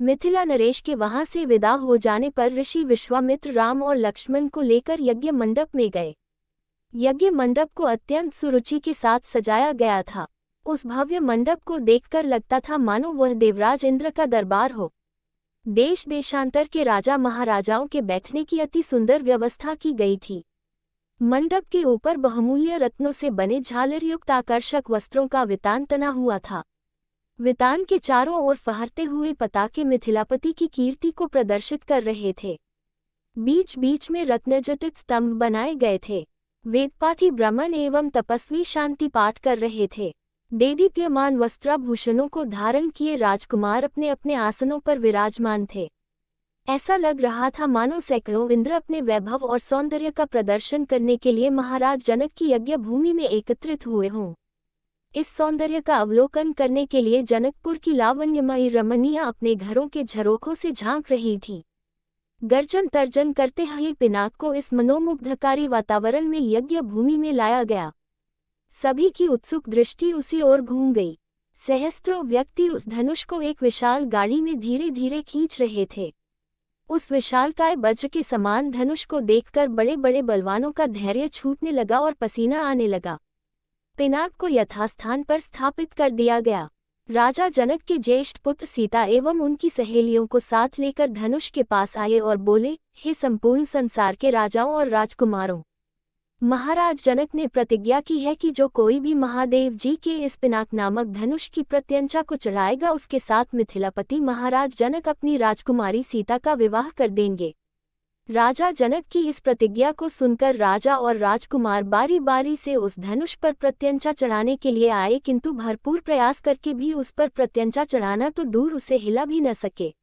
मिथिला नरेश के वहां से विदा हो जाने पर ऋषि विश्वामित्र राम और लक्ष्मण को लेकर यज्ञ मंडप में गए। यज्ञ मंडप को अत्यंत सुरुचि के साथ सजाया गया था। उस भव्य मंडप को देखकर लगता था मानो वह देवराज इंद्र का दरबार हो। देश देशांतर के राजा महाराजाओं के बैठने की अति सुंदर व्यवस्था की गई थी। मंडप के ऊपर बहुमूल्य रत्नों से बने झालरयुक्त आकर्षक वस्त्रों का वितान तना हुआ था। वितान के चारों ओर फहरते हुए पताके मिथिलापति की कीर्ति को प्रदर्शित कर रहे थे। बीच बीच में रत्नजटित स्तंभ बनाए गए थे। वेदपाठी ब्राह्मण एवं तपस्वी शांति पाठ कर रहे थे। देदीप्यमान वस्त्राभूषणों को धारण किए राजकुमार अपने अपने आसनों पर विराजमान थे। ऐसा लग रहा था मानो सैकड़ों इंद्र अपने वैभव और सौंदर्य का प्रदर्शन करने के लिए महाराज जनक की यज्ञ भूमि में एकत्रित हुए हों। इस सौंदर्य का अवलोकन करने के लिए जनकपुर की लावण्यमयी रमणियां अपने घरों के झरोखों से झांक रही थीं। गर्जन तर्जन करते हुए पिनाक को इस मनोमुग्धकारी वातावरण में यज्ञ भूमि में लाया गया। सभी की उत्सुक दृष्टि उसी ओर घूम गई। सहस्त्रों व्यक्ति उस धनुष को एक विशाल गाड़ी में धीरे धीरे खींच रहे थे। उस विशालकाय वज्र के समान धनुष को देखकर बड़े बड़े बलवानों का धैर्य छूटने लगा और पसीना आने लगा। पिनाक को यथास्थान पर स्थापित कर दिया गया। राजा जनक के ज्येष्ठ पुत्र सीता एवं उनकी सहेलियों को साथ लेकर धनुष के पास आए और बोले, हे संपूर्ण संसार के राजाओं और राजकुमारों, महाराज जनक ने प्रतिज्ञा की है कि जो कोई भी महादेव जी के इस पिनाक नामक धनुष की प्रत्यंचा को चढ़ाएगा उसके साथ मिथिलापति महाराज जनक अपनी राजकुमारी सीता का विवाह कर देंगे। राजा जनक की इस प्रतिज्ञा को सुनकर राजा और राजकुमार बारी बारी से उस धनुष पर प्रत्यंचा चढ़ाने के लिए आए, किंतु भरपूर प्रयास करके भी उस पर प्रत्यंचा चढ़ाना तो दूर उसे हिला भी न सके।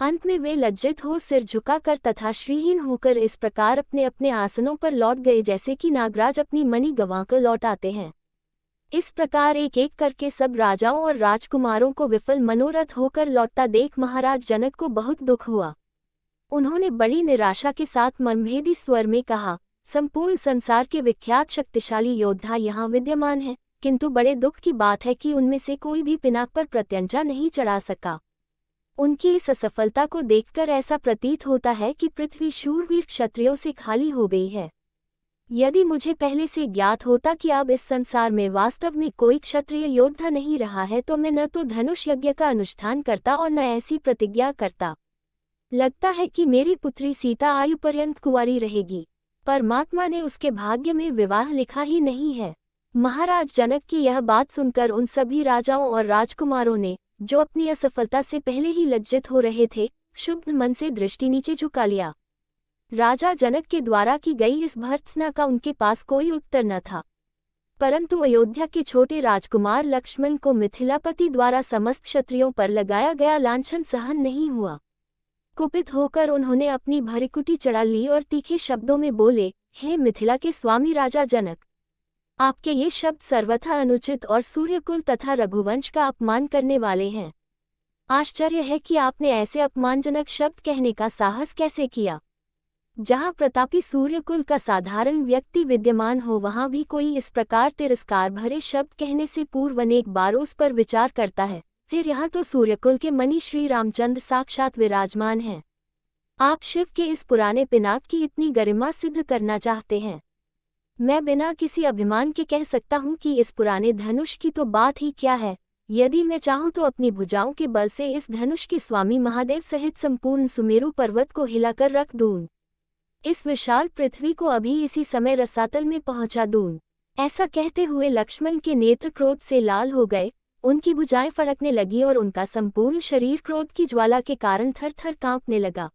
अंत में वे लज्जित हो सिर झुकाकर तथा श्रीहीन होकर इस प्रकार अपने अपने आसनों पर लौट गए जैसे कि नागराज अपनी मणि गंवाकर लौट आते हैं। इस प्रकार एक एक करके सब राजाओं और राजकुमारों को विफल मनोरथ होकर लौटता देख महाराज जनक को बहुत दुख हुआ। उन्होंने बड़ी निराशा के साथ मर्मभेदी स्वर में कहा, संपूर्ण संसार के विख्यात शक्तिशाली योद्धा यहाँ विद्यमान हैं, किंतु बड़े दुख की बात है कि उनमें से कोई भी पिनाक पर प्रत्यंचा नहीं चढ़ा सका। उनकी इस असफलता को देखकर ऐसा प्रतीत होता है कि पृथ्वी शूरवीर क्षत्रियों से खाली हो गई है। यदि मुझे पहले से ज्ञात होता कि अब इस संसार में वास्तव में कोई क्षत्रिय योद्धा नहीं रहा है तो मैं न तो धनुष यज्ञ का अनुष्ठान करता और न ऐसी प्रतिज्ञा करता। लगता है कि मेरी पुत्री सीता आयु पर्यंत कुंवारी रहेगी। परमात्मा ने उसके भाग्य में विवाह लिखा ही नहीं है। महाराज जनक की यह बात सुनकर उन सभी राजाओं और राजकुमारों ने, जो अपनी असफलता से पहले ही लज्जित हो रहे थे, शुद्ध मन से दृष्टि नीचे झुका लिया। राजा जनक के द्वारा की गई इस भर्त्सना का उनके पास कोई उत्तर न था। परंतु अयोध्या के छोटे राजकुमार लक्ष्मण को मिथिलापति द्वारा समस्त क्षत्रियों पर लगाया गया लांछन सहन नहीं हुआ। कुपित होकर उन्होंने अपनी भरिकुटी चढ़ा ली और तीखे शब्दों में बोले, हे मिथिला के स्वामी राजा जनक, आपके ये शब्द सर्वथा अनुचित और सूर्यकुल तथा रघुवंश का अपमान करने वाले हैं। आश्चर्य है कि आपने ऐसे अपमानजनक शब्द कहने का साहस कैसे किया। जहाँ प्रतापी सूर्यकुल का साधारण व्यक्ति विद्यमान हो वहाँ भी कोई इस प्रकार तिरस्कार भरे शब्द कहने से पूर्व अनेक बार उस पर विचार करता है। फिर यहाँ तो सूर्यकुल के मणि श्री रामचंद्र साक्षात विराजमान हैं। आप शिव के इस पुराने पिनाक की इतनी गरिमा सिद्ध करना चाहते हैं। मैं बिना किसी अभिमान के कह सकता हूँ कि इस पुराने धनुष की तो बात ही क्या है। यदि मैं चाहूँ तो अपनी भुजाओं के बल से इस धनुष के स्वामी महादेव सहित संपूर्ण सुमेरु पर्वत को हिलाकर रख दूँ। इस विशाल पृथ्वी को अभी इसी समय रसातल में पहुँचा दूँ। ऐसा कहते हुए लक्ष्मण के नेत्र क्रोध से लाल हो गए। उनकी भुजाएं फड़कने लगी और उनका संपूर्ण शरीर क्रोध की ज्वाला के कारण थर थर कांपने लगा।